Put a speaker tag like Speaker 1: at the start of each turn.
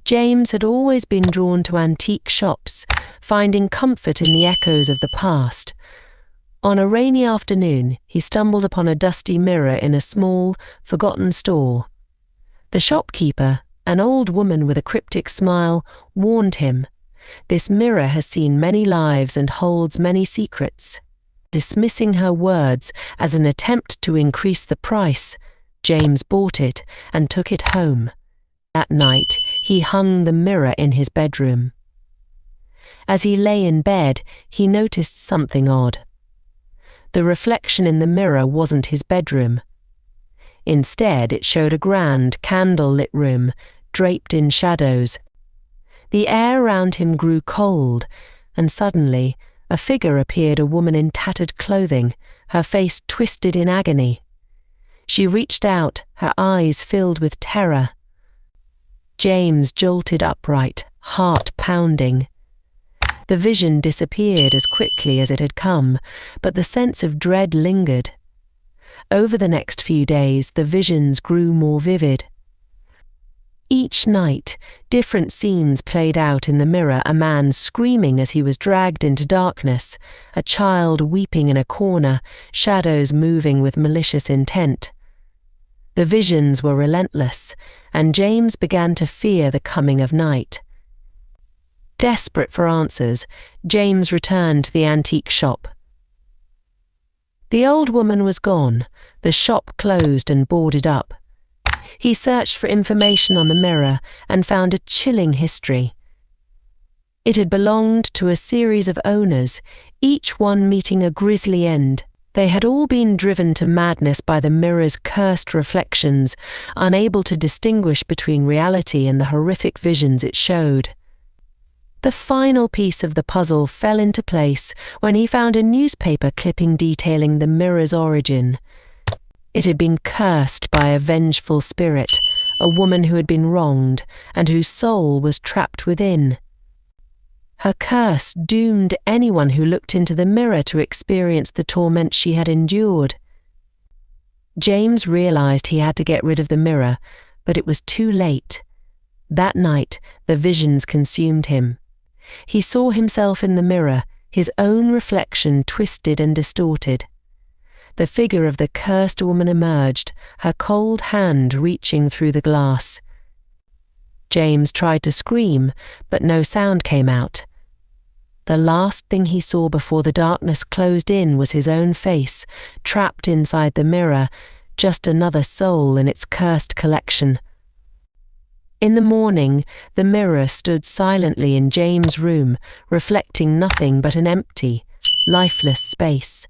Speaker 1: James had always been drawn to antique shops, finding comfort in the echoes of the past. On a rainy afternoon, he stumbled upon a dusty mirror in a small, forgotten store. The shopkeeper, an old woman with a cryptic smile, warned him, "This mirror has seen many lives and holds many secrets." Dismissing her words as an attempt to increase the price, James bought it and took it home. That night, he hung the mirror in his bedroom. As he lay in bed, he noticed something odd. The reflection in the mirror wasn't his bedroom. Instead, it showed a grand, candle-lit room, draped in shadows. The air around him grew cold, and suddenly, a figure appeared, a woman in tattered clothing, her face twisted in agony. She reached out, her eyes filled with terror. James jolted upright, heart pounding. The vision disappeared as quickly as it had come, but the sense of dread lingered. Over the next few days, the visions grew more vivid. Each night, different scenes played out in the mirror: a man screaming as he was dragged into darkness, a child weeping in a corner, shadows moving with malicious intent. The visions were relentless, and James began to fear the coming of night. Desperate for answers, James returned to the antique shop. The old woman was gone, the shop closed and boarded up. He searched for information on the mirror and found a chilling history. It had belonged to a series of owners, each one meeting a grisly end. They had all been driven to madness by the mirror's cursed reflections, unable to distinguish between reality and the horrific visions it showed. The final piece of the puzzle fell into place when he found a newspaper clipping detailing the mirror's origin. It had been cursed by a vengeful spirit, a woman who had been wronged and whose soul was trapped within. Her curse doomed anyone who looked into the mirror to experience the torment she had endured. James realized he had to get rid of the mirror, but it was too late. That night, the visions consumed him. He saw himself in the mirror, his own reflection twisted and distorted. The figure of the cursed woman emerged, her cold hand reaching through the glass. James tried to scream, but no sound came out. The last thing he saw before the darkness closed in was his own face, trapped inside the mirror, just another soul in its cursed collection. In the morning, the mirror stood silently in James' room, reflecting nothing but an empty, lifeless space.